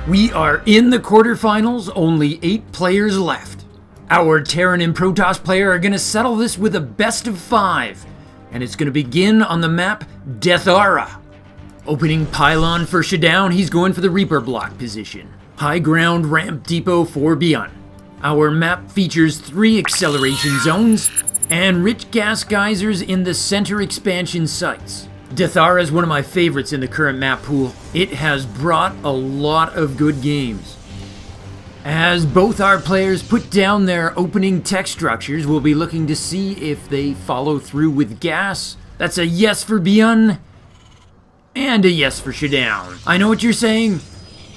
We are in the quarterfinals, only 8 players left. Our Terran and Protoss player are going to settle this with a best of 5, and it's going to begin on the map Deathara. Opening pylon for Shadown, he's going for the Reaper block position. High ground ramp depot for Byun. Our map features 3 acceleration zones and rich gas geysers in the center expansion sites. Deathara is one of my favorites in the current map pool. It has brought a lot of good games. As both our players put down their opening tech structures, we'll be looking to see if they follow through with gas. That's a yes for Byun, and a yes for Shadown. I know what you're saying,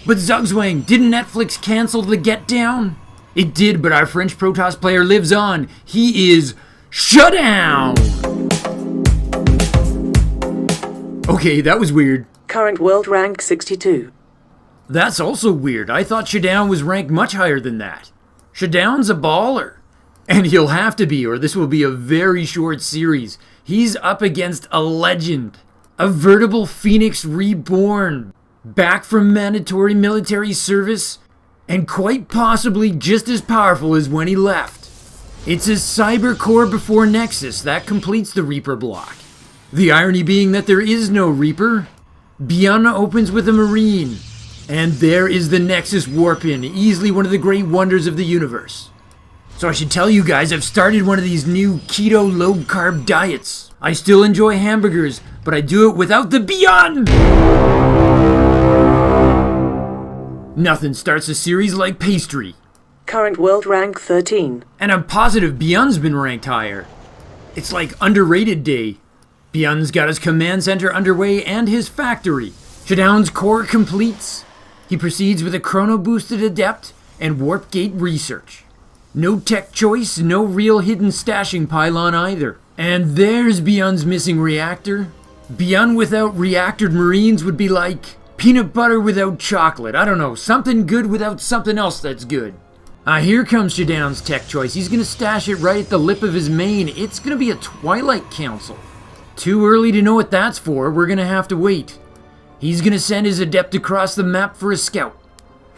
but Zugzwang, didn't Netflix cancel the Get Down? It did, but our French Protoss player lives on. He is Shadown! Okay, that was weird. Current world rank 62. That's also weird. I thought Shadown was ranked much higher than that. Shadown's a baller. And he'll have to be, or this will be a very short series. He's up against a legend. A veritable phoenix reborn. Back from mandatory military service. And quite possibly just as powerful as when he left. It's his cyber core before Nexus that completes the Reaper block. The irony being that there is no Reaper. Byun opens with a Marine. And there is the Nexus Warp-In, easily one of the great wonders of the universe. So I should tell you guys, I've started one of these new keto low-carb diets. I still enjoy hamburgers, but I do it without the Byun! Nothing starts a series like pastry. Current world rank 13. And I'm positive Byun's been ranked higher. It's like underrated day. Byun's got his command center underway and his factory. Shadown's core completes. He proceeds with a chrono-boosted adept and warp gate research. No tech choice, no real hidden stashing pylon either. And there's Byun's missing reactor. Byun without reactored marines would be like peanut butter without chocolate. I don't know, something good without something else that's good. Here comes Shadown's tech choice. He's gonna stash it right at the lip of his main. It's gonna be a Twilight Council. Too early to know what that's for, we're gonna have to wait. He's gonna send his adept across the map for a scout.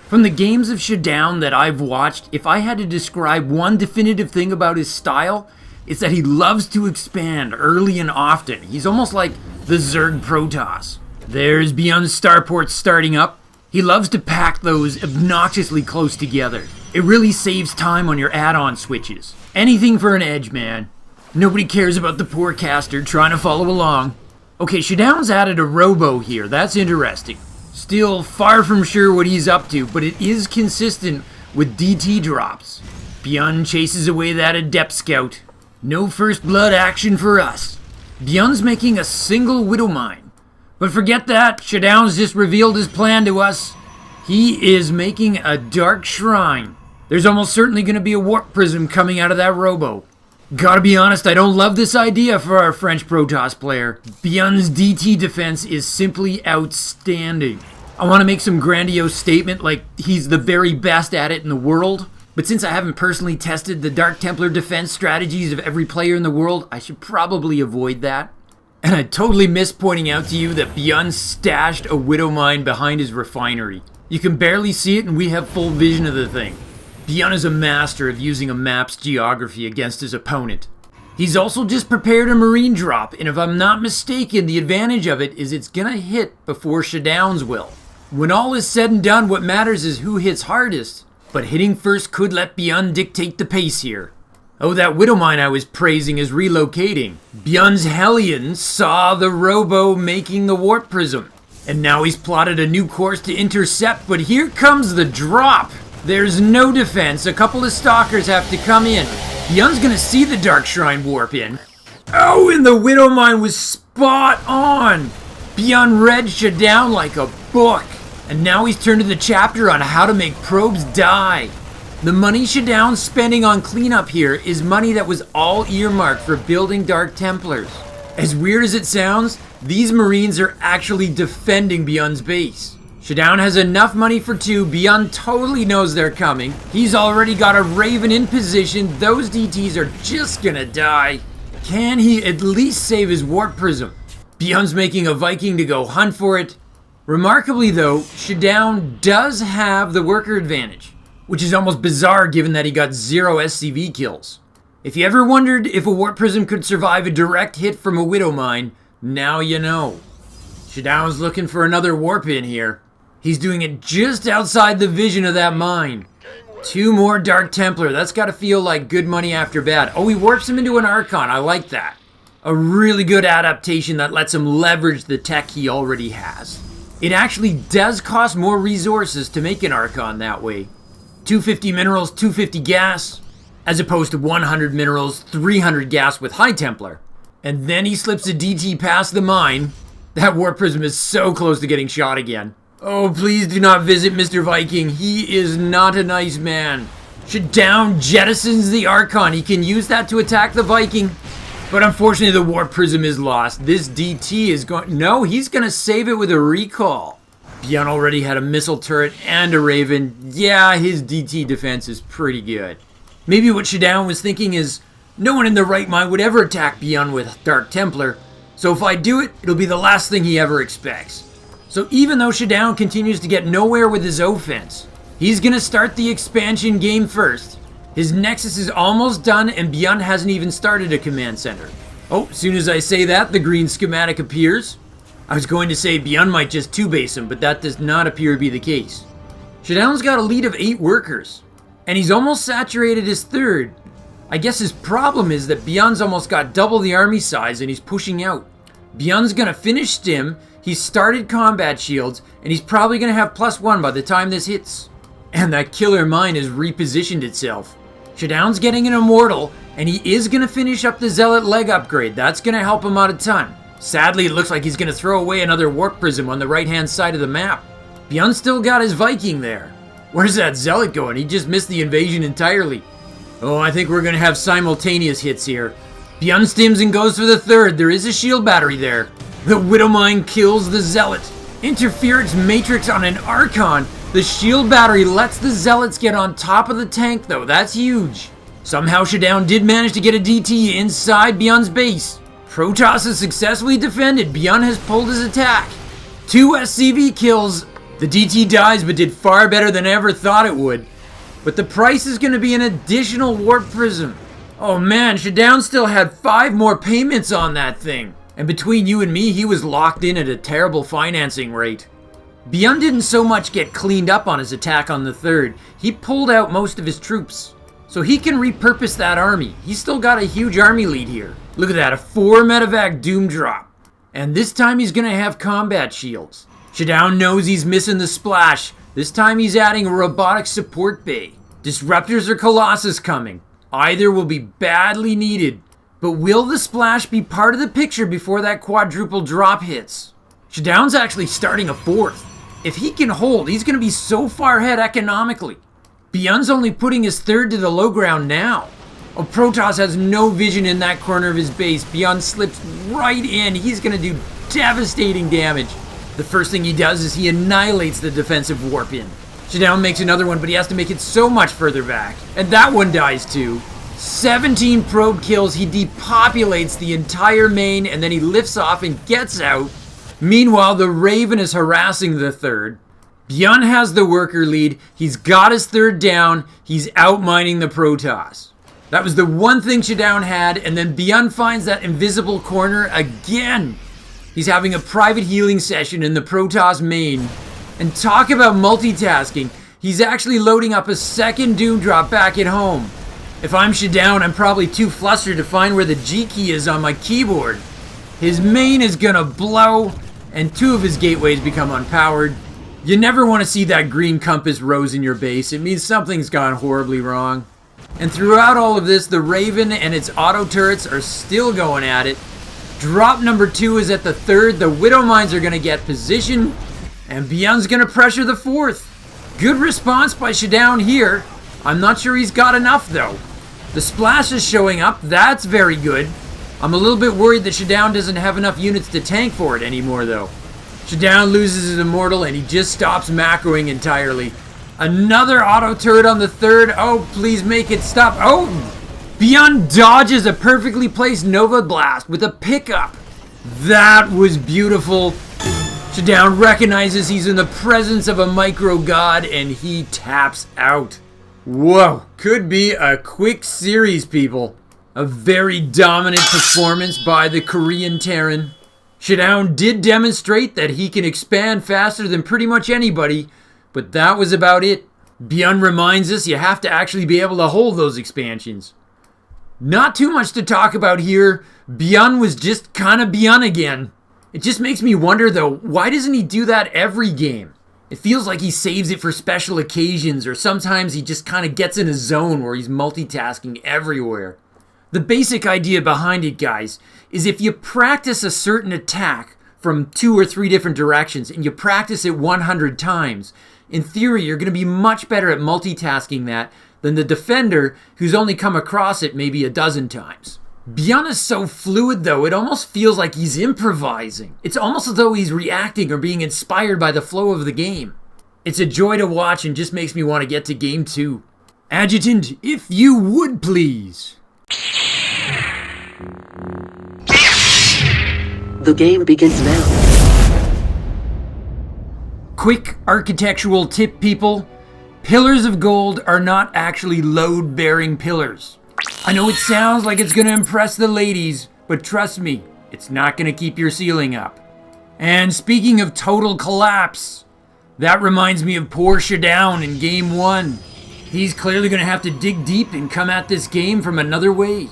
From the games of Shadown that I've watched, if I had to describe one definitive thing about his style, it's that he loves to expand early and often. He's almost like the Zerg Protoss. There's Byun's starport starting up. He loves to pack those obnoxiously close together. It really saves time on your add-on switches. Anything for an edge, man. Nobody cares about the poor caster trying to follow along. Okay, Shadown's added a robo here. That's interesting. Still far from sure what he's up to, but it is consistent with DT drops. Byun chases away that adept scout. No first blood action for us. Byun's making a single widow mine. But forget that, Shadown's just revealed his plan to us. He is making a dark shrine. There's almost certainly going to be a warp prism coming out of that robo. Gotta be honest, I don't love this idea for our French Protoss player. Byun's DT defense is simply outstanding. I want to make some grandiose statement like he's the very best at it in the world, but since I haven't personally tested the Dark Templar defense strategies of every player in the world, I should probably avoid that. And I totally missed pointing out to you that Byun stashed a widow mine behind his refinery. You can barely see it and we have full vision of the thing. Byun is a master of using a map's geography against his opponent. He's also just prepared a marine drop, and if I'm not mistaken, the advantage of it is it's gonna hit before Shadown's will. When all is said and done, what matters is who hits hardest, but hitting first could let Byun dictate the pace here. Oh, that widow mine I was praising is relocating. Byun's Hellion saw the robo making the warp prism, and now he's plotted a new course to intercept, but here comes the drop. There's no defense. A couple of stalkers have to come in. Byun's gonna see the Dark Shrine warp in. Oh, and the Widow Mine was spot on. Byun read Shadown like a book. And now he's turned to the chapter on how to make probes die. The money Shadown's spending on cleanup here is money that was all earmarked for building Dark Templars. As weird as it sounds, these Marines are actually defending Byun's base. Shadown has enough money for 2. Byun totally knows they're coming. He's already got a Raven in position. Those DTs are just gonna die. Can he at least save his Warp Prism? Byun's making a Viking to go hunt for it. Remarkably though, Shadown does have the worker advantage, which is almost bizarre given that he got 0 SCV kills. If you ever wondered if a Warp Prism could survive a direct hit from a Widow Mine, now you know. Shadown's looking for another warp in here. He's doing it just outside the vision of that mine. 2 more Dark Templar, that's gotta feel like good money after bad. Oh, he warps him into an Archon, I like that. A really good adaptation that lets him leverage the tech he already has. It actually does cost more resources to make an Archon that way. 250 minerals, 250 gas, as opposed to 100 minerals, 300 gas with High Templar. And then he slips a DT past the mine. That Warp Prism is so close to getting shot again. Oh, please do not visit Mr. Viking. He is not a nice man. Shadown jettisons the Archon. He can use that to attack the Viking. But unfortunately, the Warp Prism is lost. This DT is going... No, he's going to save it with a recall. Byun already had a missile turret and a Raven. Yeah, his DT defense is pretty good. Maybe what Shadown was thinking is, no one in their right mind would ever attack Byun with Dark Templar. So if I do it, it'll be the last thing he ever expects. So even though Shadown continues to get nowhere with his offense, he's going to start the expansion game first. His Nexus is almost done and Byun hasn't even started a command center. Oh, as soon as I say that, the green schematic appears. I was going to say Byun might just 2-base him, but that does not appear to be the case. Shadown's got a lead of 8 workers, and he's almost saturated his third. I guess his problem is that Byun's almost got double the army size and he's pushing out. Byun's gonna finish Stim, he's started combat shields, and he's probably gonna have +1 by the time this hits. And that killer mine has repositioned itself. Shadown's getting an Immortal, and he is going to finish up the Zealot leg upgrade. That's going to help him out a ton. Sadly, it looks like he's going to throw away another Warp Prism on the right-hand side of the map. Byun still got his Viking there. Where's that Zealot going? He just missed the invasion entirely. Oh, I think we're going to have simultaneous hits here. Byun stims and goes for the third. There is a shield battery there. The Widow Mine kills the Zealot. Interference Matrix on an Archon. The shield battery lets the Zealots get on top of the tank though, that's huge. Somehow Shadown did manage to get a DT inside Byun's base. Protoss is successfully defended, Byun has pulled his attack. 2 SCV kills, the DT dies but did far better than I ever thought it would. But the price is going to be an additional Warp Prism. Oh man, Shadown still had 5 more payments on that thing. And between you and me, he was locked in at a terrible financing rate. Byun didn't so much get cleaned up on his attack on the third, he pulled out most of his troops. So he can repurpose that army. He's still got a huge army lead here. Look at that, a 4 medevac Doom drop. And this time he's gonna have combat shields. Shadown knows he's missing the splash. This time he's adding a robotic support bay. Disruptors or Colossus coming. Either will be badly needed. But will the splash be part of the picture before that quadruple drop hits? Shadown's actually starting a 4th. If he can hold, he's going to be so far ahead economically. Byun's only putting his 3rd to the low ground now. Oh, Protoss has no vision in that corner of his base. Byun slips right in. He's going to do devastating damage. The first thing he does is he annihilates the defensive warp in. Shadown makes another one, but he has to make it so much further back. And that one dies too. 17 probe kills. He depopulates the entire main, and then he lifts off and gets out. Meanwhile, the Raven is harassing the 3rd. Byun has the worker lead. He's got his 3rd down. He's outmining the Protoss. That was the one thing Shadown had, and then Byun finds that invisible corner again. He's having a private healing session in the Protoss main. And talk about multitasking. He's actually loading up a 2nd Doom drop back at home. If I'm Shadown, I'm probably too flustered to find where the G key is on my keyboard. His main is gonna blow, and 2 of his gateways become unpowered. You never want to see that green compass rose in your base. It means something's gone horribly wrong. And throughout all of this, the Raven and its auto turrets are still going at it. Drop number 2 is at the 3rd. The Widow Mines are going to get position, and Byun's going to pressure the 4th. Good response by Shadown here. I'm not sure he's got enough though. The splash is showing up. That's very good. I'm a little bit worried that Shadown doesn't have enough units to tank for it anymore though. Shadown loses his Immortal and he just stops macroing entirely. Another auto turret on the 3rd. Oh, please make it stop. Oh! Byun dodges a perfectly placed Nova Blast with a pickup. That was beautiful. Shadown recognizes he's in the presence of a micro-god and he taps out. Whoa, could be a quick series, people. A very dominant performance by the Korean Terran. Shadown did demonstrate that he can expand faster than pretty much anybody, but that was about it. Byun reminds us you have to actually be able to hold those expansions. Not too much to talk about here. Byun was just kind of Byun again. It just makes me wonder though, why doesn't he do that every game? It feels like he saves it for special occasions, or sometimes he just kind of gets in a zone where he's multitasking everywhere. The basic idea behind it, guys, is if you practice a certain attack from 2 or 3 different directions and you practice it 100 times, in theory you're going to be much better at multitasking that than the defender who's only come across it maybe a dozen times. Byun is so fluid though, it almost feels like he's improvising. It's almost as though he's reacting or being inspired by the flow of the game. It's a joy to watch and just makes me want to get to game 2. Adjutant, if you would please. The game begins now. Quick architectural tip, people. Pillars of gold are not actually load-bearing pillars. I know it sounds like it's going to impress the ladies, but trust me, it's not going to keep your ceiling up. And speaking of total collapse, that reminds me of poor Shadown in Game 1. He's clearly going to have to dig deep and come at this game from another way.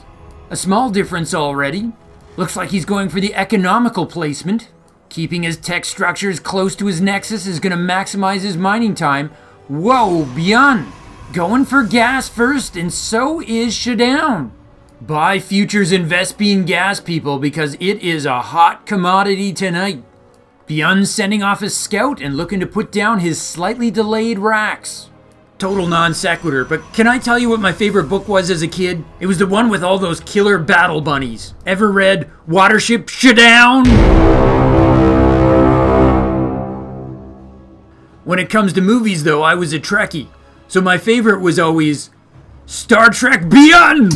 A small difference already. Looks like he's going for the economical placement. Keeping his tech structures close to his nexus is going to maximize his mining time. Whoa, Byun! Going for gas first, and so is Shadown. Buy futures in Vespian gas, people, because it is a hot commodity tonight. Byun sending off his scout and looking to put down his slightly delayed racks. Total non sequitur, but can I tell you what my favorite book was as a kid? It was the one with all those killer battle bunnies. Ever read Watership Shadown? When it comes to movies though, I was a Trekkie. So my favorite was always Star Trek Byun!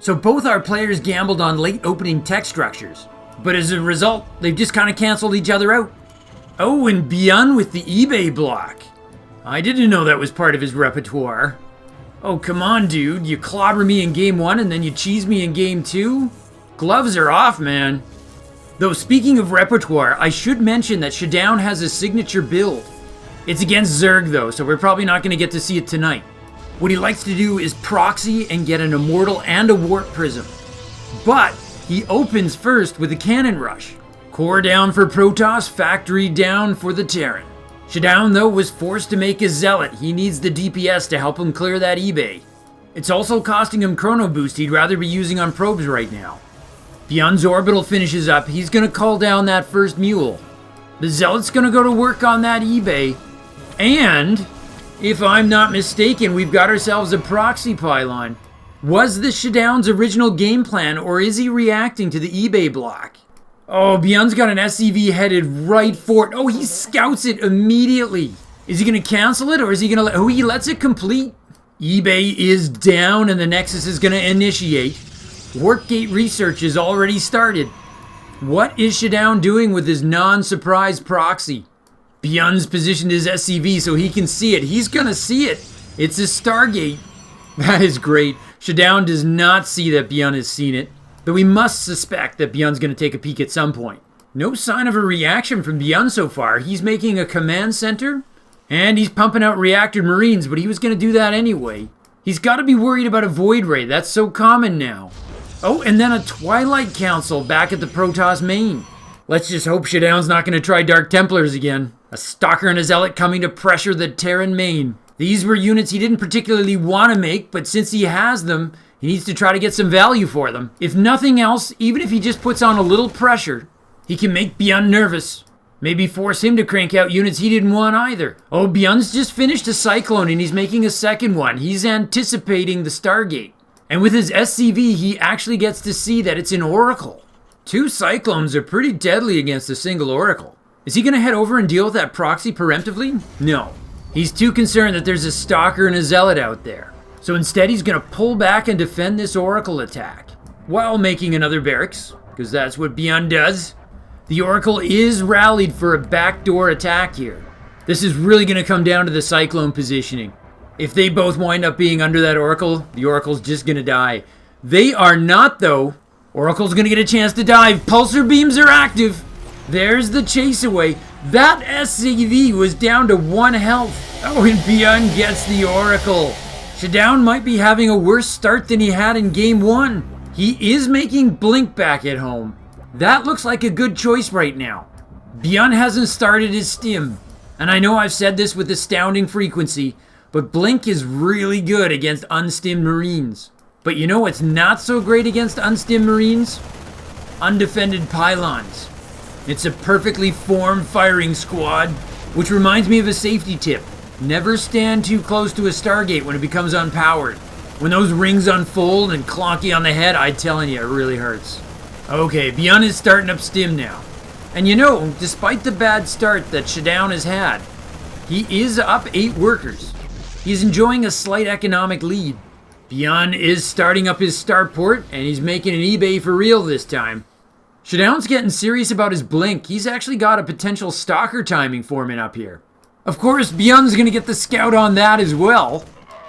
So both our players gambled on late opening tech structures. But as a result, they've just kind of canceled each other out. Oh, and Byun with the eBay block. I didn't know that was part of his repertoire. Oh, come on, dude. You clobber me in game 1 and then you cheese me in game 2? Gloves are off, man. Though speaking of repertoire, I should mention that Shadown has a signature build. It's against Zerg though, so we're probably not going to get to see it tonight. What he likes to do is proxy and get an Immortal and a Warp Prism. But he opens first with a Cannon Rush. Core down for Protoss, Factory down for the Terran. Shadown though was forced to make a Zealot. He needs the DPS to help him clear that eBay. It's also costing him Chrono Boost he'd rather be using on probes right now. Byun's Orbital finishes up, he's going to call down that first Mule. The Zealot's going to go to work on that eBay. And, if I'm not mistaken, we've got ourselves a proxy pylon. Was this Shadown's original game plan, or is he reacting to the eBay block? Oh, Byun's got an SCV headed right for it. Oh, he scouts it immediately. Is he going to cancel it, or is he going to let... Oh, he lets it complete. eBay is down, and the Nexus is going to initiate. Warpgate research is already started. What is Shadown doing with his non-surprise proxy? Byun's positioned his SCV so he can see it. He's gonna see it. It's his Stargate. That is great. Shadown does not see that Byun has seen it, though we must suspect that Byun's gonna take a peek at some point. No sign of a reaction from Byun so far. He's making a command center, and he's pumping out reactor marines, but he was gonna do that anyway. He's gotta be worried about a Void Ray. That's so common now. Oh, and then a Twilight Council back at the Protoss main. Let's just hope Shadown's not going to try Dark Templars again. A Stalker and a Zealot coming to pressure the Terran main. These were units he didn't particularly want to make, but since he has them, he needs to try to get some value for them. If nothing else, even if he just puts on a little pressure, he can make Byun nervous. Maybe force him to crank out units he didn't want either. Oh, Byun's just finished a Cyclone and he's making a second one. He's anticipating the Stargate. And with his SCV, he actually gets to see that it's an Oracle. 2 Cyclones are pretty deadly against a single Oracle. Is he going to head over and deal with that proxy preemptively? No. He's too concerned that there's a Stalker and a Zealot out there. So instead he's going to pull back and defend this Oracle attack. While making another barracks, because that's what Byun does. The Oracle is rallied for a backdoor attack here. This is really going to come down to the Cyclone positioning. If they both wind up being under that Oracle, the Oracle's just going to die. They are not, though. Oracle's going to get a chance to dive. Pulsar beams are active. There's the chase away. That SCV was down to 1 health. Oh, and Byun gets the Oracle. Shadown might be having a worse start than he had in Game 1. He is making Blink back at home. That looks like a good choice right now. Byun hasn't started his stim. And I know I've said this with astounding frequency, but Blink is really good against unstimmed Marines. But you know what's not so great against unstimmed Marines? Undefended pylons. It's a perfectly formed firing squad, which reminds me of a safety tip. Never stand too close to a Stargate when it becomes unpowered. When those rings unfold and clonk you on the head, I'm telling you, it really hurts. Okay, Byun is starting up stim now. And you know, despite the bad start that Shadown has had, he is up 8 workers. He's enjoying a slight economic lead. Byun is starting up his starport, and he's making an eBay for real this time. Shadown's getting serious about his Blink. He's actually got a potential stalker timing forming up here. Of course, Byun's gonna get the scout on that as well.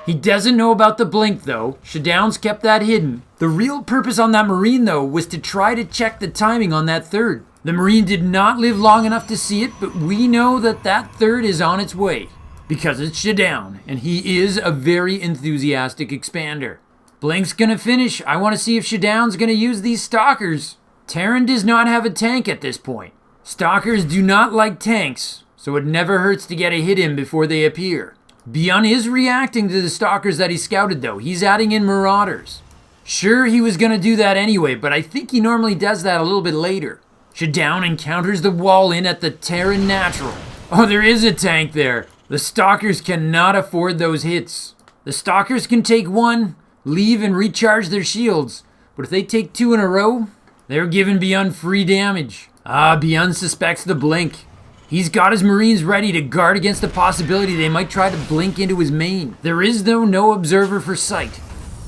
He doesn't know about the Blink though. Shadown's kept that hidden. The real purpose on that Marine though was to try to check the timing on that third. The Marine did not live long enough to see it, but we know that that third is on its way. Because it's Shadown, and he is a very enthusiastic expander. Blink's gonna finish. I want to see if Shadown's gonna use these stalkers. Terran does not have a tank at this point. Stalkers do not like tanks, so it never hurts to get a hit in before they appear. Byun is reacting to the stalkers that he scouted though. He's adding in marauders. Sure, he was gonna do that anyway, but I think he normally does that a little bit later. Shadown encounters the wall in at the Terran natural. Oh, there is a tank there. The stalkers cannot afford those hits. The stalkers can take 1, leave and recharge their shields, but if they take 2 in a row, they're giving Byun free damage. Byun suspects the Blink. He's got his Marines ready to guard against the possibility they might try to Blink into his main. There is though no observer for sight.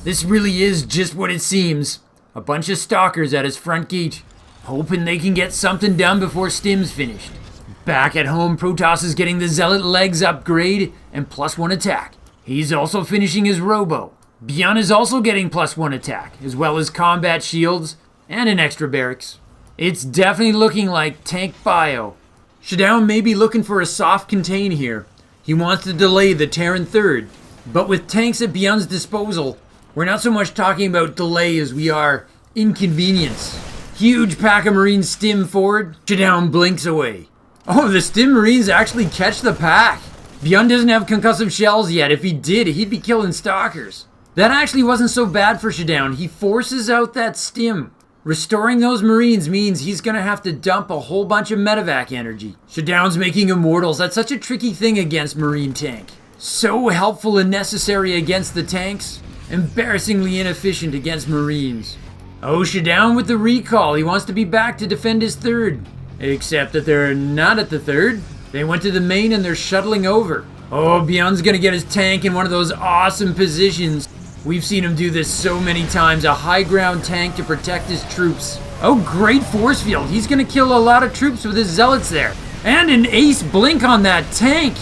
This really is just what it seems. A bunch of stalkers at his front gate, hoping they can get something done before stim's finished. Back at home, Protoss is getting the Zealot legs upgrade and +1 attack. He's also finishing his Robo. Byun is also getting +1 attack, as well as combat shields and an extra barracks. It's definitely looking like tank bio. Shadown may be looking for a soft contain here. He wants to delay the Terran third. But with tanks at Byun's disposal, we're not so much talking about delay as we are inconvenience. Huge pack of Marines stim forward, Shadown blinks away. Oh, the stim Marines actually catch the pack. Byun doesn't have concussive shells yet. If he did, he'd be killing stalkers. That actually wasn't so bad for Shadown. He forces out that stim. Restoring those Marines means he's gonna have to dump a whole bunch of medevac energy. Shadown's making immortals. That's such a tricky thing against Marine tank. So helpful and necessary against the tanks. Embarrassingly inefficient against Marines. Oh, Shadown with the recall. He wants to be back to defend his third. Except that they're not at the third. They went to the main and they're shuttling over. Oh, Byun's gonna get his tank in one of those awesome positions. We've seen him do this so many times. A high ground tank to protect his troops. Oh, great force field. He's gonna kill a lot of troops with his zealots there. And an ace blink on that tank.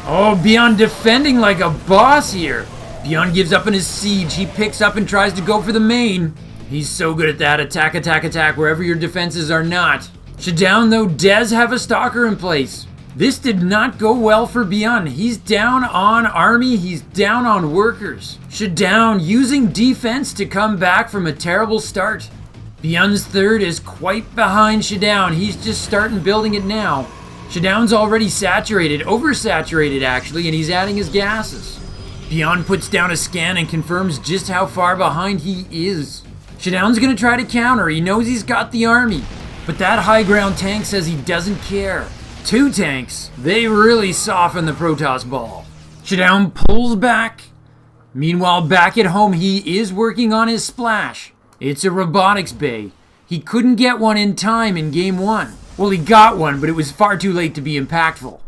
Oh, Byun defending like a boss here. Byun gives up on his siege. He picks up and tries to go for the main. He's so good at that. Attack, attack, attack wherever your defenses are not. Shadown, though, does have a stalker in place. This did not go well for Byun. He's down on army. He's down on workers. Shadown using defense to come back from a terrible start. Byun's third is quite behind Shadown. He's just starting building it now. Shadown's already saturated, oversaturated actually, and he's adding his gases. Byun puts down a scan and confirms just how far behind he is. Shadown's gonna try to counter. He knows he's got the army. But that high ground tank says he doesn't care. 2 tanks, they really soften the Protoss ball. Shadown pulls back. Meanwhile, back at home, he is working on his splash. It's a robotics bay. He couldn't get one in time in Game 1. Well, he got one, but it was far too late to be impactful.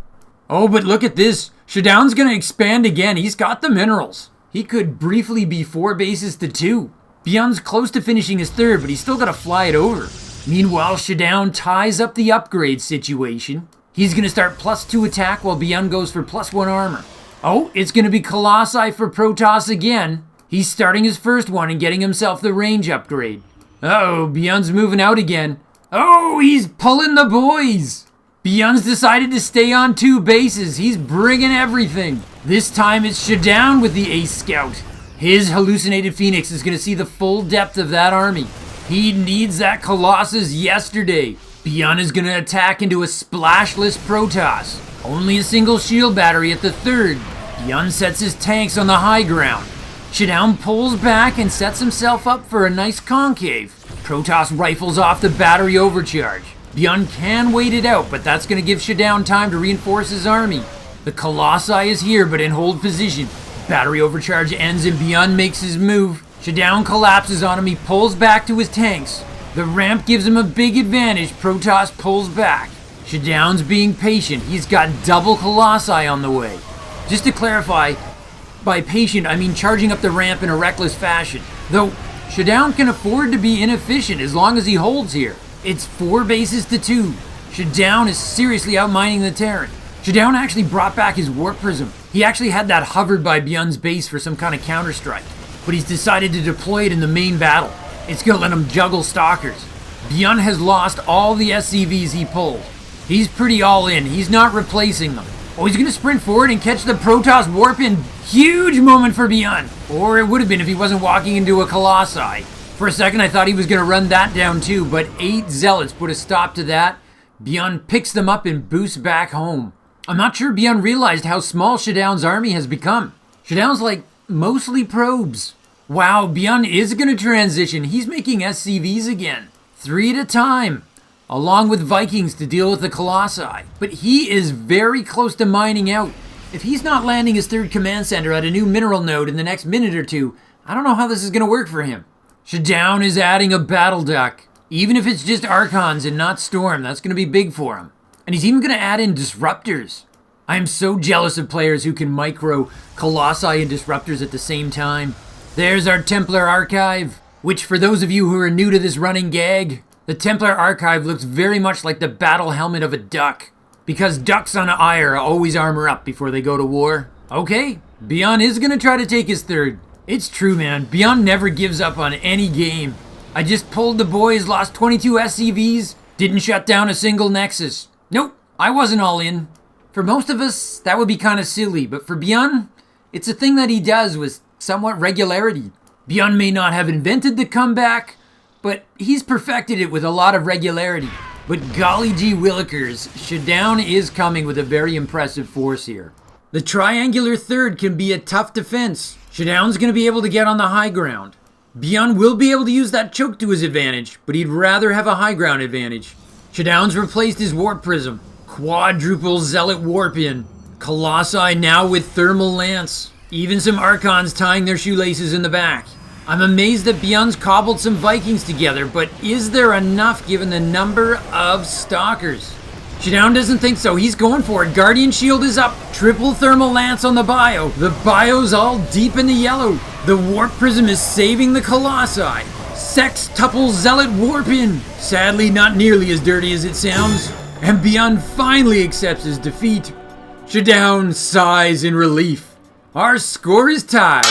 Oh, but look at this. Shadown's gonna expand again. He's got the minerals. He could briefly be 4 bases to 2. Byun's close to finishing his third, but he's still gotta fly it over. Meanwhile, Shadown ties up the upgrade situation. He's going to start +2 attack while Byun goes for +1 armor. Oh, it's going to be Colossi for Protoss again. He's starting his first one and getting himself the range upgrade. Uh-oh, Byun's moving out again. Oh, he's pulling the boys. Byun's decided to stay on 2 bases. He's bringing everything. This time it's Shadown with the Ace Scout. His hallucinated Phoenix is going to see the full depth of that army. He needs that Colossus yesterday. Byun is going to attack into a splashless Protoss. Only a single shield battery at the 3rd. Byun sets his tanks on the high ground. Shadown pulls back and sets himself up for a nice concave. Protoss rifles off the battery overcharge. Byun can wait it out, but that's going to give Shadown time to reinforce his army. The Colossi is here, but in hold position. Battery overcharge ends and Byun makes his move. Shadown collapses on him, he pulls back to his tanks. The ramp gives him a big advantage, Protoss pulls back. Shadown's being patient, he's got double Colossi on the way. Just to clarify, by patient I mean charging up the ramp in a reckless fashion. Though, Shadown can afford to be inefficient as long as he holds here. It's 4 bases to 2. Shadown is seriously outmining the Terran. Shadown actually brought back his Warp Prism. He actually had that hovered by Byun's base for some kind of counter-strike. But he's decided to deploy it in the main battle. It's gonna let him juggle Stalkers. Byun has lost all the SCVs he pulled. He's pretty all in, he's not replacing them. Oh, he's gonna sprint forward and catch the Protoss warp in. Huge moment for Byun. Or it would have been if he wasn't walking into a Colossi. For a second I thought he was gonna run that down too, but 8 Zealots put a stop to that. Byun picks them up and boosts back home. I'm not sure Byun realized how small Shadown's army has become. Shadown's like mostly probes. Wow, Byun is going to transition. He's making SCVs again. 3 at a time. Along with Vikings to deal with the Colossi. But he is very close to mining out. If he's not landing his 3rd command center at a new mineral node in the next minute or 2, I don't know how this is going to work for him. Shadown is adding a battle duck. Even if it's just Archons and not Storm, that's going to be big for him. And he's even going to add in Disruptors. I am so jealous of players who can micro Colossi and Disruptors at the same time. There's our Templar Archive, which for those of you who are new to this running gag, the Templar Archive looks very much like the battle helmet of a duck. Because ducks on Ire always armor up before they go to war. Okay, Byun is going to try to take his 3rd. It's true, man. Byun never gives up on any game. I just pulled the boys, lost 22 SCVs, didn't shut down a single Nexus. Nope, I wasn't all in. For most of us, that would be kind of silly, but for Byun, it's a thing that he does with somewhat regularity. Byun may not have invented the comeback, but he's perfected it with a lot of regularity. But golly gee willikers, Shadown is coming with a very impressive force here. The triangular 3rd can be a tough defense. Shadown's going to be able to get on the high ground. Byun will be able to use that choke to his advantage, but he'd rather have a high ground advantage. Shadown's replaced his Warp Prism. Quadruple Zealot Warp in. Colossi now with Thermal Lance. Even some Archons tying their shoelaces in the back. I'm amazed that Byun's cobbled some Vikings together, but is there enough given the number of Stalkers? Shadown doesn't think so. He's going for it. Guardian Shield is up. Triple Thermal Lance on the bio. The bio's all deep in the yellow. The Warp Prism is saving the Colossi. Sextuple Zealot Warp in. Sadly, not nearly as dirty as it sounds. And Byun finally accepts his defeat. Shadown sighs in relief. Our score is tied.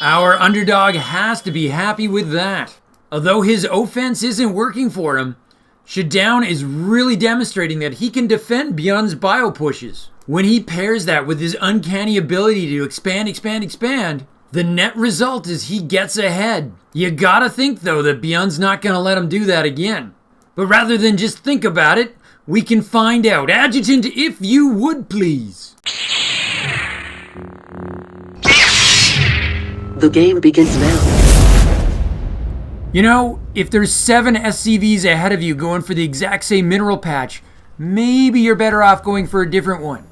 Our underdog has to be happy with that. Although his offense isn't working for him, Shadown is really demonstrating that he can defend Byun's bio pushes. When he pairs that with his uncanny ability to expand, the net result is he gets ahead. You gotta think though that Byun's not gonna let him do that again. But rather than just think about it, we can find out. Adjutant, if you would please. The game begins now. You know, if there's 7 SCVs ahead of you going for the exact same mineral patch, maybe you're better off going for a different one.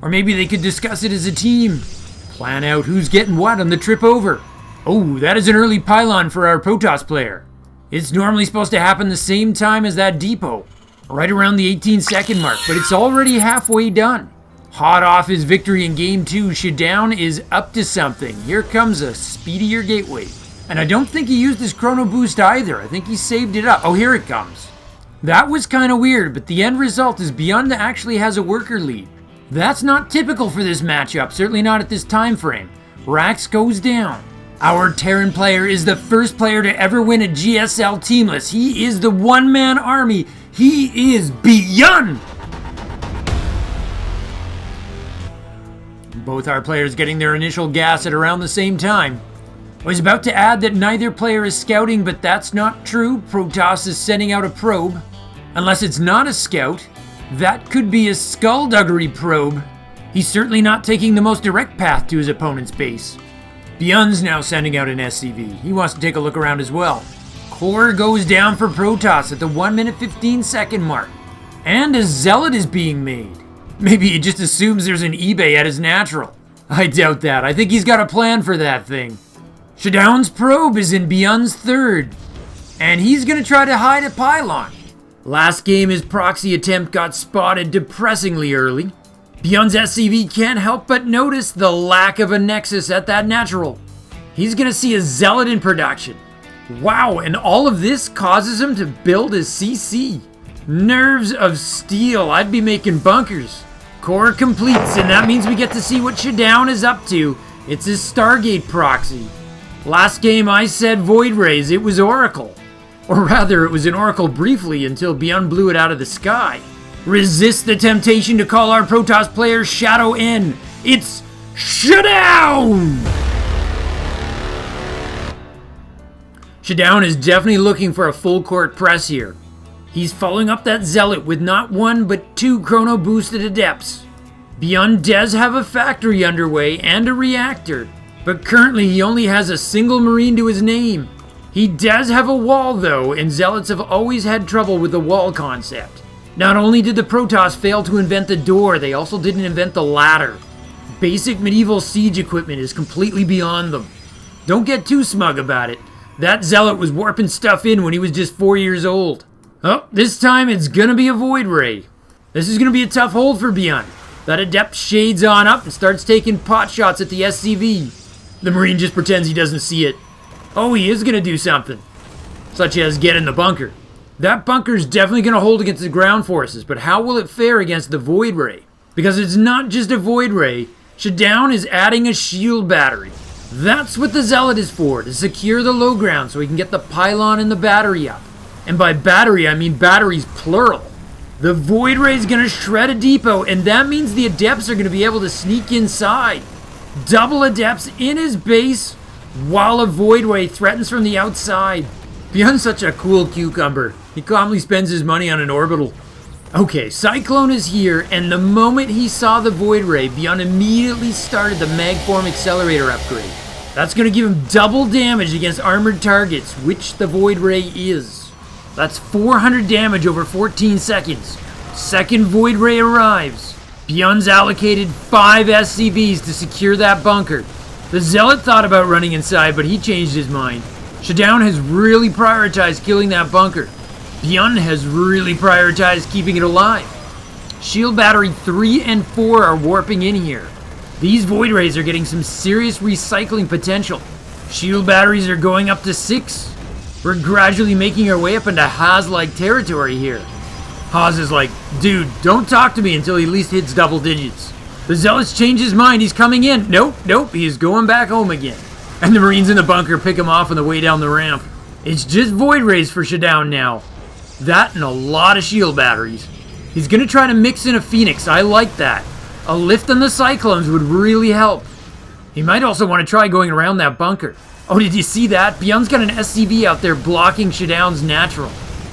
Or maybe they could discuss it as a team. Plan out who's getting what on the trip over. Oh, that is an early pylon for our Protoss player. It's normally supposed to happen the same time as that depot. Right around the 18-second mark, but it's already halfway done. Hot off his victory in Game 2, Shadown is up to something. Here comes a speedier gateway. And I don't think he used his chrono boost either. I think he saved it up. Oh, here it comes. That was kind of weird, but the end result is Byun actually has a worker lead. That's not typical for this matchup, certainly not at this time frame. Rax goes down. Our Terran player is the first player to ever win a GSL teamless. He is the one-man army. He is Byun! Both our players getting their initial gas at around the same time. I was about to add that neither player is scouting, but that's not true. Protoss is sending out a probe. Unless it's not a scout, that could be a skullduggery probe. He's certainly not taking the most direct path to his opponent's base. Byun's now sending out an SCV. He wants to take a look around as well. Core goes down for Protoss at the 1 minute 15 second mark. And a Zealot is being made. Maybe he just assumes there's an eBay at his natural. I doubt that. I think he's got a plan for that thing. Shadown's probe is in Byun's third. And he's going to try to hide a pylon. Last game, his proxy attempt got spotted depressingly early. Byun's SCV can't help but notice the lack of a nexus at that natural. He's going to see a Zealot in production. Wow, and all of this causes him to build a CC. Nerves of steel, I'd be making bunkers. Core completes, and that means we get to see what Shadown is up to. It's his Stargate proxy. Last game I said Void Rays, it was Oracle. Or rather, it was an Oracle briefly until Byun blew it out of the sky. Resist the temptation to call our Protoss player Shadow N. It's Shadown! Shadown is definitely looking for a full court press here. He's following up that Zealot with not one but two chrono boosted adepts. Byun does have a factory underway and a reactor, but currently he only has a single Marine to his name. He does have a wall though, and Zealots have always had trouble with the wall concept. Not only did the Protoss fail to invent the door, they also didn't invent the ladder. Basic medieval siege equipment is completely beyond them. Don't get too smug about it. That Zealot was warping stuff in when he was just 4 years old. Oh, this time it's gonna be a Void Ray. This is gonna be a tough hold for Byun. That Adept shades on up and starts taking pot shots at the SCV. The Marine just pretends he doesn't see it. Oh, he is gonna do something. Such as get in the bunker. That bunker's definitely gonna hold against the ground forces, but how will it fare against the Void Ray? Because it's not just a Void Ray, Shadown is adding a shield battery. That's what the Zealot is for, to secure the low ground so he can get the pylon and the battery up. And by battery, I mean batteries plural. The Void Ray is gonna shred a depot, and that means the Adepts are gonna be able to sneak inside. Double Adepts in his base, while a Void Ray threatens from the outside. Byun's such a cool cucumber. He calmly spends his money on an orbital. Okay, Cyclone is here, and the moment he saw the Void Ray, Byun immediately started the Magform Accelerator upgrade. That's going to give him double damage against armored targets, which the Void Ray is. That's 400 damage over 14 seconds. Second Void Ray arrives. Byun's allocated 5 SCVs to secure that bunker. The Zealot thought about running inside, but he changed his mind. Shadown has really prioritized killing that bunker. Byun has really prioritized keeping it alive. Shield Battery 3 and 4 are warping in here. These Void Rays are getting some serious recycling potential. Shield Batteries are going up to 6. We're gradually making our way up into Haas-like territory here. Haas is like, dude, don't talk to me until he at least hits double digits. The Zealot's changed his mind, he's coming in. Nope, he's going back home again. And the Marines in the bunker pick him off on the way down the ramp. It's just Void Rays for Shadown now. That and a lot of shield batteries. He's gonna try to mix in a Phoenix, I like that. A lift on the Cyclones would really help. He might also want to try going around that bunker. Oh, did you see that? Byun's got an SCV out there blocking Shadown's natural.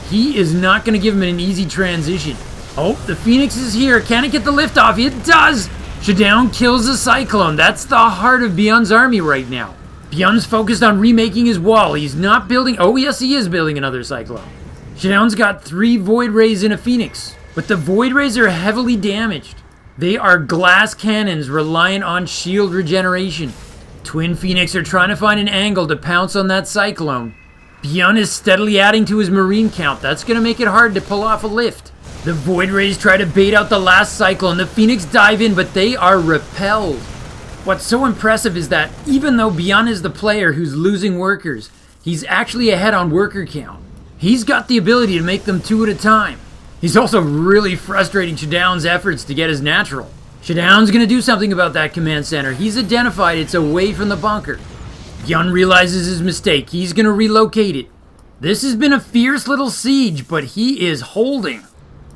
He is not gonna give him an easy transition. Oh, the Phoenix is here, can it get the lift off? It does! Shadown kills the Cyclone, that's the heart of Byun's army right now. Byun's focused on remaking his wall. He's not building... Oh, yes, he is building another Cyclone. Shadown's got 3 Void Rays and a Phoenix. But the Void Rays are heavily damaged. They are glass cannons reliant on shield regeneration. Twin Phoenix are trying to find an angle to pounce on that Cyclone. Byun is steadily adding to his Marine count. That's going to make it hard to pull off a lift. The Void Rays try to bait out the last Cyclone. The Phoenix dive in, but they are repelled. What's so impressive is that even though Byun is the player who's losing workers, he's actually ahead on worker count. He's got the ability to make them 2 at a time. He's also really frustrating Shadown's efforts to get his natural. Shadown's gonna do something about that command center. He's identified it's away from the bunker. Byun realizes his mistake. He's gonna relocate it. This has been a fierce little siege, but he is holding.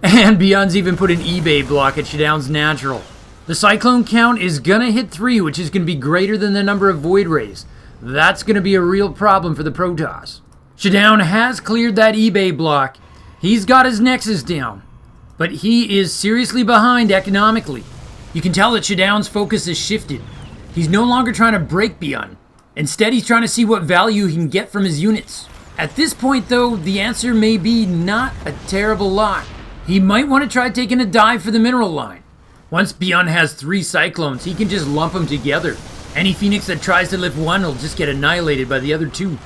And Byun's even put an eBay block at Shadown's natural. The Cyclone count is gonna hit 3, which is gonna be greater than the number of Void Rays. That's gonna be a real problem for the Protoss. Shadown has cleared that eBay block. He's got his Nexus down. But he is seriously behind economically. You can tell that Shadown's focus has shifted. He's no longer trying to break Byun. Instead, he's trying to see what value he can get from his units. At this point, though, the answer may be not a terrible lot. He might want to try taking a dive for the mineral line. Once Byun has 3 Cyclones, he can just lump them together. Any Phoenix that tries to lift one will just get annihilated by the other 2.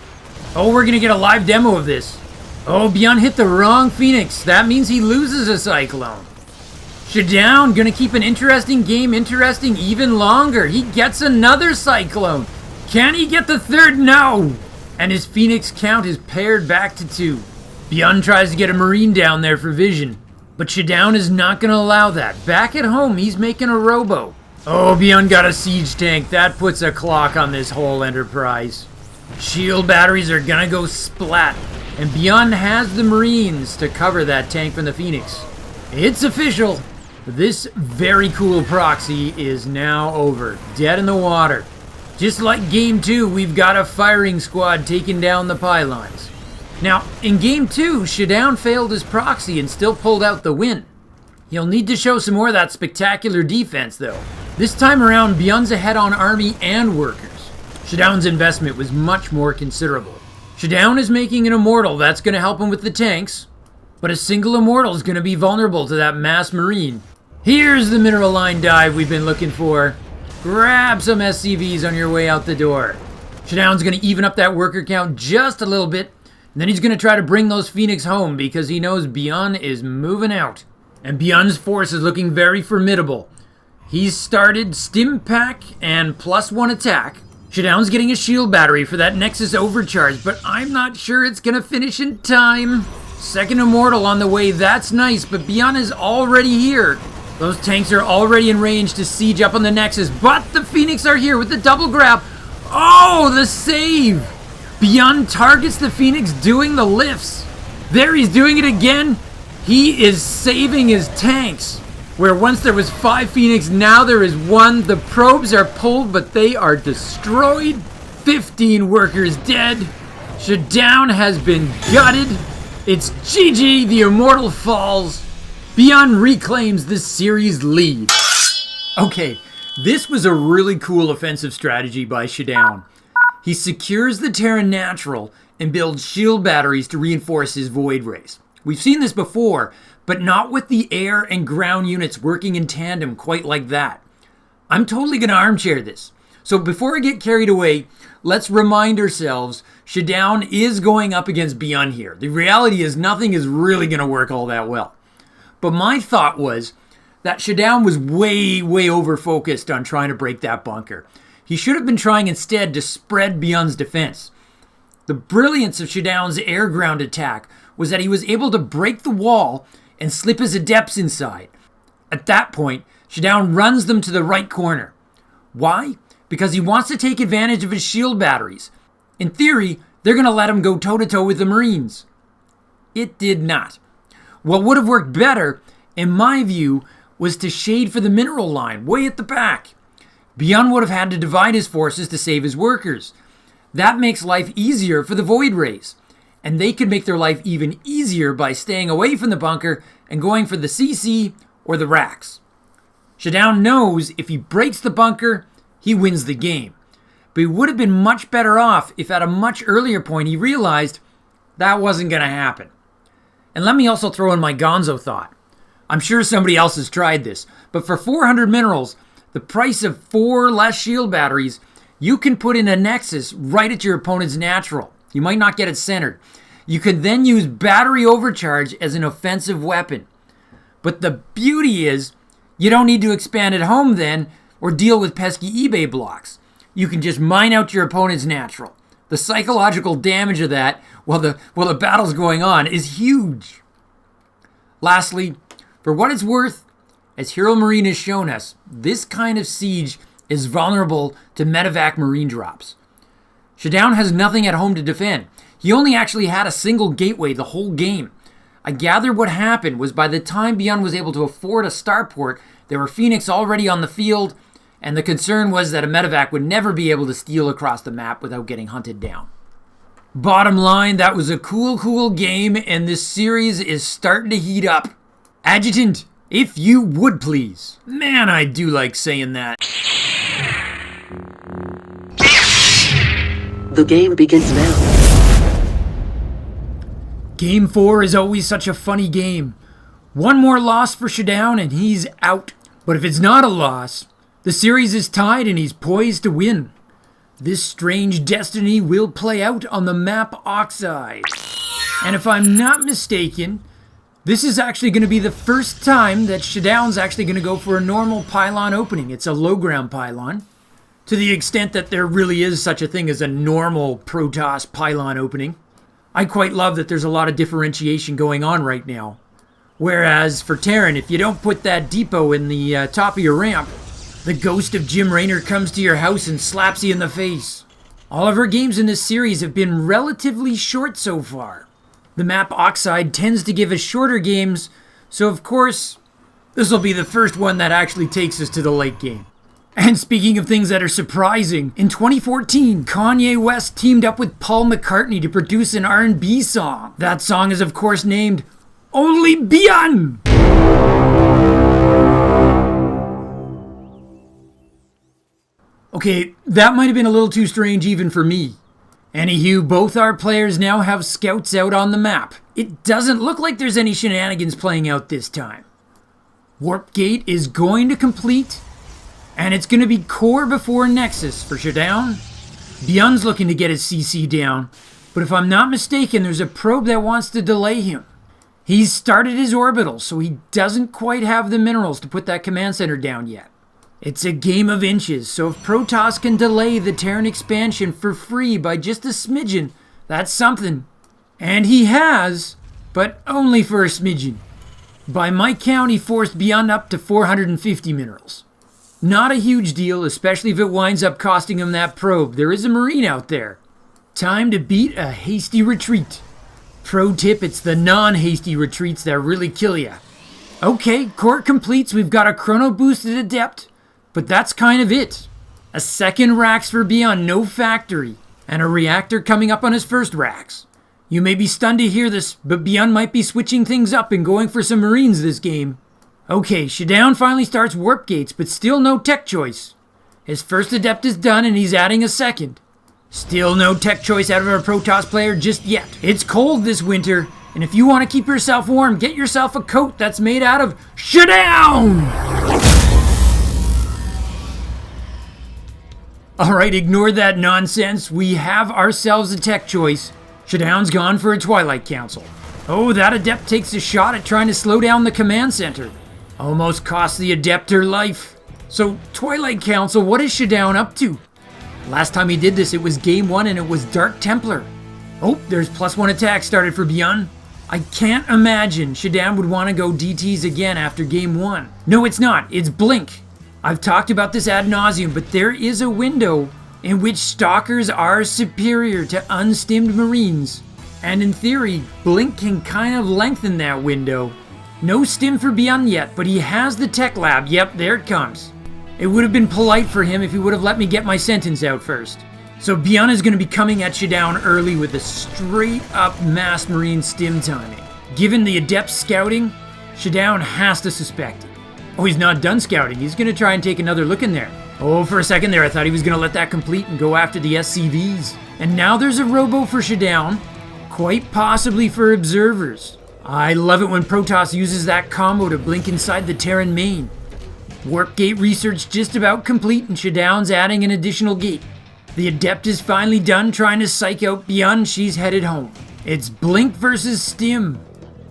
Oh, we're going to get a live demo of this. Oh, Byun hit the wrong Phoenix. That means he loses a Cyclone. Shadown going to keep an interesting game interesting even longer. He gets another Cyclone. Can he get the 3rd? No! And his Phoenix count is pared back to 2. Byun tries to get a Marine down there for vision. But Shadown is not going to allow that. Back at home, he's making a robo. Oh, Byun got a siege tank. That puts a clock on this whole enterprise. Shield batteries are going to go splat. And Byun has the Marines to cover that tank from the Phoenix. It's official. This very cool proxy is now over. Dead in the water. Just like Game 2, we've got a firing squad taking down the pylons. Now, in Game 2, Shadown failed his proxy and still pulled out the win. He'll need to show some more of that spectacular defense, though. This time around, Byun's ahead on army and workers. Shadown's investment was much more considerable. Shadown is making an immortal. That's going to help him with the tanks. But a single immortal is going to be vulnerable to that mass marine. Here's the mineral line dive we've been looking for. Grab some SCVs on your way out the door. Shadown's going to even up that worker count just a little bit. And then he's going to try to bring those Phoenix home because he knows Byun is moving out. And Byun's force is looking very formidable. He's started Stim Pack and +1 attack. Shadown's getting a shield battery for that Nexus overcharge, but I'm not sure it's going to finish in time. Second immortal on the way, that's nice, but Byun is already here. Those tanks are already in range to siege up on the Nexus, but the Phoenix are here with the double grab. Oh, the save! Byun targets the Phoenix doing the lifts. There, he's doing it again. He is saving his tanks. Where once there was 5 Phoenix, now there is 1. The probes are pulled, but they are destroyed. 15 workers dead. Shadown has been gutted. It's GG, the immortal falls. Byun reclaims the series lead. Okay, this was a really cool offensive strategy by Shadown. He secures the Terran natural and builds shield batteries to reinforce his Void Rays. We've seen this before, but not with the air and ground units working in tandem quite like that. I'm totally going to armchair this. So before I get carried away, let's remind ourselves Shadown is going up against Byun here. The reality is nothing is really going to work all that well. But my thought was that Shadown was way over-focused on trying to break that bunker. He should have been trying instead to spread Byun's defense. The brilliance of Shadown's air-ground attack was that he was able to break the wall and slip his adepts inside. At that point, Shadown runs them to the right corner. Why? Because he wants to take advantage of his shield batteries. In theory, they're going to let him go toe-to-toe with the Marines. It did not. What would have worked better, in my view, was to shade for the mineral line, way at the back. Byun would have had to divide his forces to save his workers. That makes life easier for the Void Rays. And they could make their life even easier by staying away from the bunker and going for the CC or the racks. Shadown knows if he breaks the bunker, he wins the game. But he would have been much better off if at a much earlier point he realized that wasn't going to happen. And let me also throw in my gonzo thought. I'm sure somebody else has tried this, but for 400 minerals, the price of 4 less shield batteries, you can put in a Nexus right at your opponent's natural. You might not get it centered. You can then use battery overcharge as an offensive weapon. But the beauty is, you don't need to expand at home then, or deal with pesky eBay blocks. You can just mine out your opponent's natural. The psychological damage of that while the battle's going on is huge. Lastly, for what it's worth, as Hero Marine has shown us, this kind of siege is vulnerable to medevac marine drops. Shadown has nothing at home to defend. He only actually had a single gateway the whole game. I gather what happened was by the time Byun was able to afford a starport, there were Phoenix already on the field, and the concern was that a medevac would never be able to steal across the map without getting hunted down. Bottom line, that was a cool game, and this series is starting to heat up. Adjutant, if you would please. Man, I do like saying that. The game begins now. Game 4 is always such a funny game. One more loss for Shadown and he's out. But if it's not a loss, the series is tied and he's poised to win. This strange destiny will play out on the map Oxide. And if I'm not mistaken, this is actually going to be the first time that Shadown's actually going to go for a normal pylon opening. It's a low ground pylon. To the extent that there really is such a thing as a normal Protoss pylon opening. I quite love that there's a lot of differentiation going on right now. Whereas for Terran, if you don't put that depot in the top of your ramp, the ghost of Jim Raynor comes to your house and slaps you in the face. All of our games in this series have been relatively short so far. The map Oxide tends to give us shorter games, so of course, this will be the first one that actually takes us to the late game. And speaking of things that are surprising, in 2014, Kanye West teamed up with Paul McCartney to produce an R&B song. That song is of course named Only Byun! Okay, that might have been a little too strange even for me. Anywho, both our players now have scouts out on the map. It doesn't look like there's any shenanigans playing out this time. Warp Gate is going to complete, and it's going to be core before Nexus for Shadown. Byun's looking to get his CC down, but if I'm not mistaken, there's a probe that wants to delay him. He's started his orbital, so he doesn't quite have the minerals to put that command center down yet. It's a game of inches, so if Protoss can delay the Terran expansion for free by just a smidgen, that's something. And he has, but only for a smidgen. By my count, he forced Byun up to 450 minerals. Not a huge deal, especially if it winds up costing him that probe. There is a Marine out there. Time to beat a hasty retreat. Pro tip, it's the non-hasty retreats that really kill ya. Okay, core completes, we've got a chrono boosted adept, but that's kind of it. A second Rax for Byun, no factory, and a reactor coming up on his first Rax. You may be stunned to hear this, but Byun might be switching things up and going for some Marines this game. Okay, Shadown finally starts warp gates, but still no tech choice. His first adept is done and he's adding a second. Still no tech choice out of our Protoss player just yet. It's cold this winter, and if you want to keep yourself warm, get yourself a coat that's made out of Shadown! Alright, ignore that nonsense. We have ourselves a tech choice. Shadown's gone for a Twilight Council. Oh, that adept takes a shot at trying to slow down the command center. Almost cost the adept her life. So, Twilight Council, what is Shadown up to? Last time he did this, it was game 1 and it was Dark Templar. Oh, there's +1 attack started for Byun. I can't imagine Shadown would want to go DTs again after game 1. No, it's not. It's Blink. I've talked about this ad nauseum, but there is a window in which Stalkers are superior to unstimmed Marines. And in theory, Blink can kind of lengthen that window. No stim for Byun yet, but he has the tech lab. Yep, there it comes. It would have been polite for him if he would have let me get my sentence out first. So Byun is going to be coming at Shadown early with a straight up mass Marine stim timing. Given the adept scouting, Shadown has to suspect it. Oh, he's not done scouting. He's going to try and take another look in there. Oh, for a second there, I thought he was going to let that complete and go after the SCVs. And now there's a robo for Shadown, quite possibly for observers. I love it when Protoss uses that combo to blink inside the Terran main. Warp gate research just about complete and Shadown's adding an additional gate. The adept is finally done trying to psych out Byun. She's headed home. It's Blink versus Stim.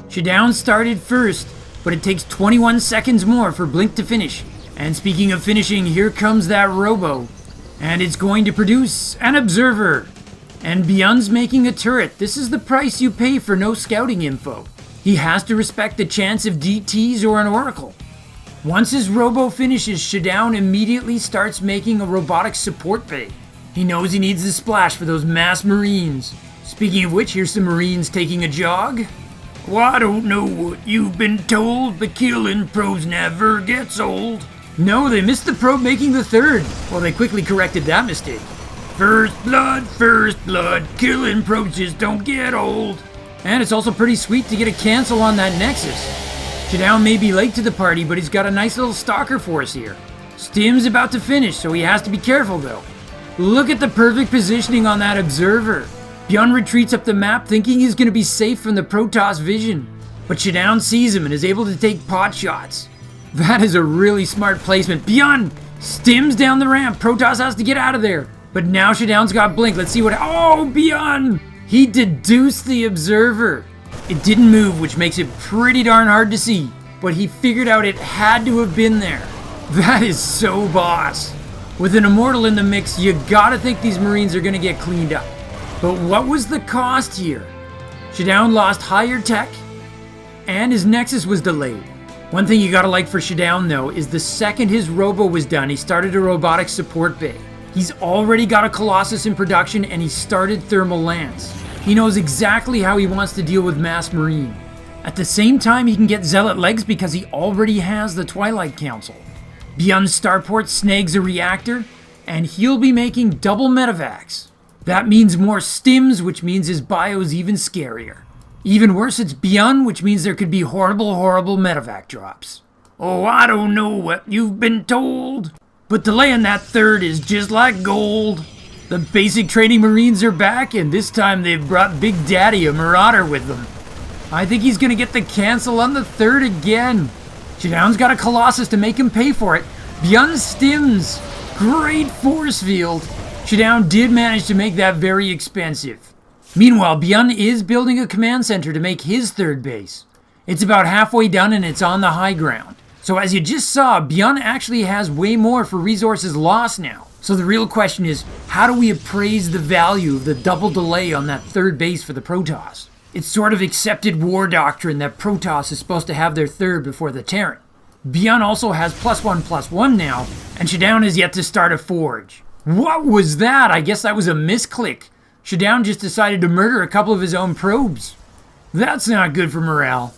Shadown started first, but it takes 21 seconds more for Blink to finish. And speaking of finishing, here comes that robo. And it's going to produce an observer. And Byun's making a turret. This is the price you pay for no scouting info. He has to respect the chance of DTs or an oracle. Once his robo finishes, Shadown immediately starts making a robotic support bay. He knows he needs the splash for those mass marines. Speaking of which, here's some marines taking a jog. Well, I don't know what you've been told, but killing probes never gets old. No, they missed the probe making the third. Well, they quickly corrected that mistake. First blood, killing probes just don't get old. And it's also pretty sweet to get a cancel on that Nexus. Shadown may be late to the party, but he's got a nice little stalker force here. Stim's about to finish, so he has to be careful though. Look at the perfect positioning on that observer. Byun retreats up the map thinking he's going to be safe from the Protoss vision. But Shadown sees him and is able to take pot shots. That is a really smart placement. Byun stims down the ramp. Protoss has to get out of there. But now Shadown's got blink. Let's see what... Oh, Byun! He deduced the observer. It didn't move, which makes it pretty darn hard to see. But he figured out it had to have been there. That is so boss. With an immortal in the mix, you gotta think these marines are gonna get cleaned up. But what was the cost here? Shadown lost higher tech, and his Nexus was delayed. One thing you gotta like for Shadown though, is the second his robo was done, he started a robotic support bay. He's already got a Colossus in production, and he started Thermal Lance. He knows exactly how he wants to deal with Mass Marine. At the same time, he can get Zealot legs because he already has the Twilight Council. Byun's starport snags a reactor, and he'll be making double medevacs. That means more stims, which means his bio's even scarier. Even worse, it's Byun, which means there could be horrible medevac drops. Oh, I don't know what you've been told, but delaying that third is just like gold. The basic training marines are back, and this time they've brought Big Daddy, a marauder, with them. I think he's gonna get the cancel on the third again. Shadown's got a Colossus to make him pay for it. Byun stims. Great force field. Shadown did manage to make that very expensive. Meanwhile, Byun is building a command center to make his third base. It's about halfway done and it's on the high ground. So as you just saw, Byun actually has way more for resources lost now. So the real question is, how do we appraise the value of the double delay on that third base for the Protoss? It's sort of accepted war doctrine that Protoss is supposed to have their third before the Terran. Byun also has +1/+1 now, and Shadown has yet to start a forge. What was that? I guess that was a misclick. Shadown just decided to murder a couple of his own probes. That's not good for morale.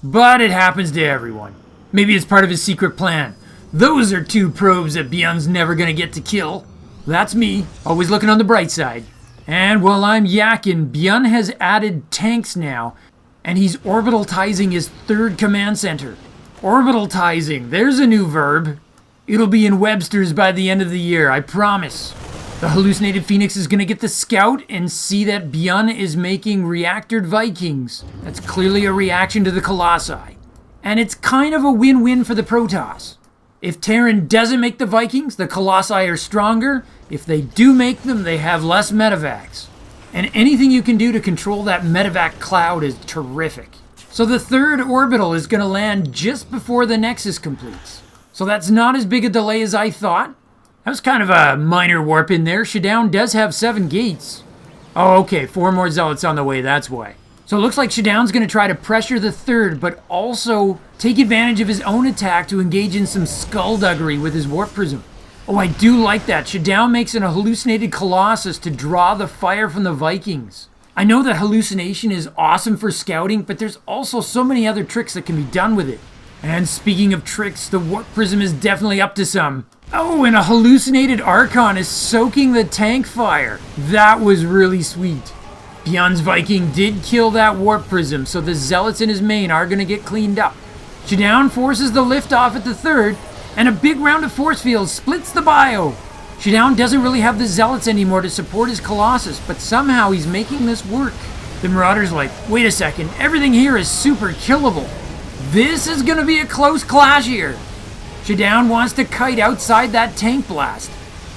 But it happens to everyone. Maybe it's part of his secret plan. Those are 2 probes that Byun's never gonna get to kill. That's me, always looking on the bright side. And while I'm yakking, Byun has added tanks now, and he's orbitaltizing his third command center. Orbitaltizing, there's a new verb. It'll be in Webster's by the end of the year, I promise. The hallucinated Phoenix is gonna get the scout and see that Byun is making reactored Vikings. That's clearly a reaction to the Colossi. And it's kind of a win-win for the Protoss. If Terran doesn't make the Vikings, the Colossi are stronger. If they do make them, they have less medevacs. And anything you can do to control that medevac cloud is terrific. So the third orbital is going to land just before the Nexus completes. So that's not as big a delay as I thought. That was kind of a minor warp in there. Shadown does have 7 gates. Oh, okay, 4 more Zealots on the way, that's why. So it looks like Shadown's going to try to pressure the third, but also take advantage of his own attack to engage in some skullduggery with his warp prism. Oh, I do like that. Shadown makes an hallucinated Colossus to draw the fire from the Vikings. I know that hallucination is awesome for scouting, but there's also so many other tricks that can be done with it. And speaking of tricks, the warp prism is definitely up to some. Oh, and a hallucinated Archon is soaking the tank fire. That was really sweet. Byun's Viking did kill that warp prism, so the Zealots in his main are going to get cleaned up. Shadown forces the liftoff at the third, and a big round of force fields splits the bio. Shadown doesn't really have the Zealots anymore to support his Colossus, but somehow he's making this work. The Marauder's like, wait a second, everything here is super killable. This is going to be a close clash here. Shadown wants to kite outside that tank blast.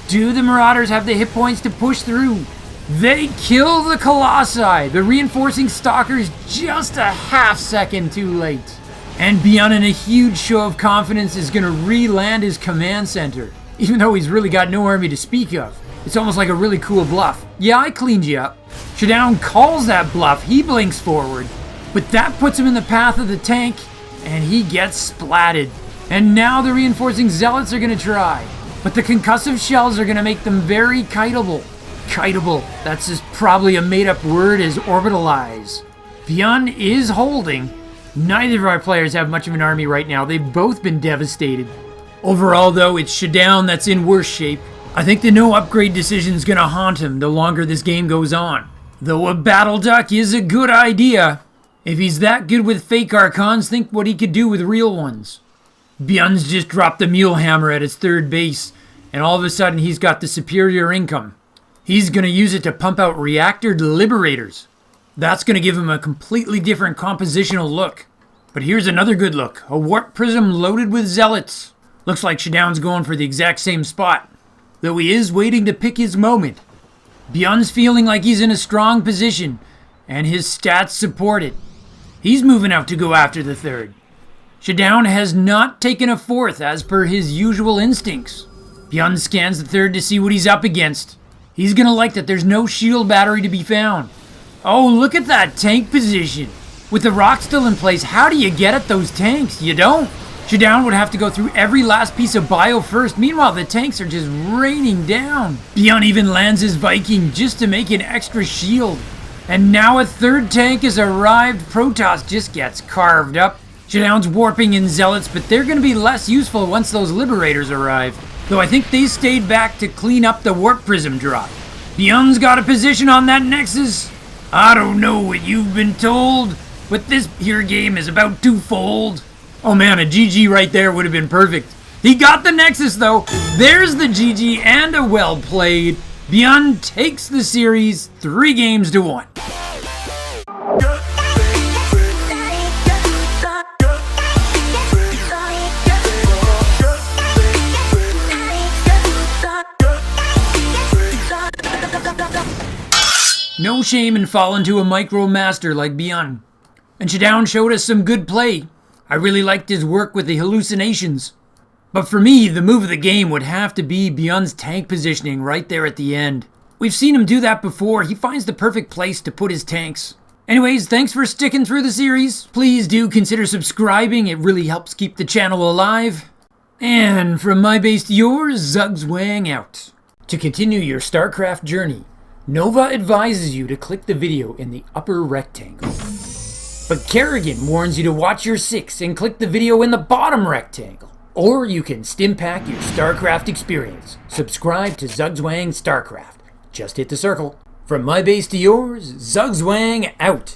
Do the Marauders have the hit points to push through? They kill the Colossi. The reinforcing Stalker's just a half second too late. And Byun, in a huge show of confidence, is going to re-land his command center, even though he's really got no army to speak of. It's almost like a really cool bluff. Yeah, I cleaned you up. Shadown calls that bluff. He blinks forward. But that puts him in the path of the tank, and he gets splatted. And now the reinforcing zealots are going to try. But the concussive shells are going to make them very kiteable. Kiteable. That's just probably a made-up word as orbitalize. Byun is holding. Neither of our players have much of an army right now. They've both been devastated. Overall, though, it's Shadown that's in worse shape. I think the no upgrade decision is going to haunt him the longer this game goes on. Though a battle duck is a good idea. If he's that good with fake archons, think what he could do with real ones. Byun's just dropped the mule hammer at his third base, and all of a sudden he's got the superior income. He's going to use it to pump out reactor liberators. That's going to give him a completely different compositional look. But here's another good look. A warp prism loaded with zealots. Looks like Shadown's going for the exact same spot. Though he is waiting to pick his moment. Byun's feeling like he's in a strong position, and his stats support it. He's moving out to go after the third. Shadown has not taken a fourth as per his usual instincts. Byun scans the third to see what he's up against. He's gonna like that there's no shield battery to be found. Oh, look at that tank position. With the rock still in place, how do you get at those tanks? You don't. Shadown would have to go through every last piece of bio first. Meanwhile, the tanks are just raining down. Byun even lands his Viking just to make an extra shield. And now a third tank has arrived. Protoss just gets carved up. Shadown's warping in zealots, but they're going to be less useful once those liberators arrive. Though I think they stayed back to clean up the warp prism drop. Byun's got a position on that nexus. I don't know what you've been told, but this here game is about to fold. Oh man, a GG right there would have been perfect. He got the nexus though. There's the GG and a well played. Byun takes the series 3-1. No shame in falling to a micro master like Byun. And Shadown showed us some good play. I really liked his work with the hallucinations. But for me, the move of the game would have to be Byun's tank positioning right there at the end. We've seen him do that before. He finds the perfect place to put his tanks. Anyways, thanks for sticking through the series. Please do consider subscribing. It really helps keep the channel alive. And from my base to yours, Zugzwang out. To continue your Starcraft journey, Nova advises you to click the video in the upper rectangle. But Kerrigan warns you to watch your 6 and click the video in the bottom rectangle. Or you can stimpack your Starcraft experience. Subscribe to Zugzwang Starcraft. Just hit the circle. From my base to yours, Zugzwang out.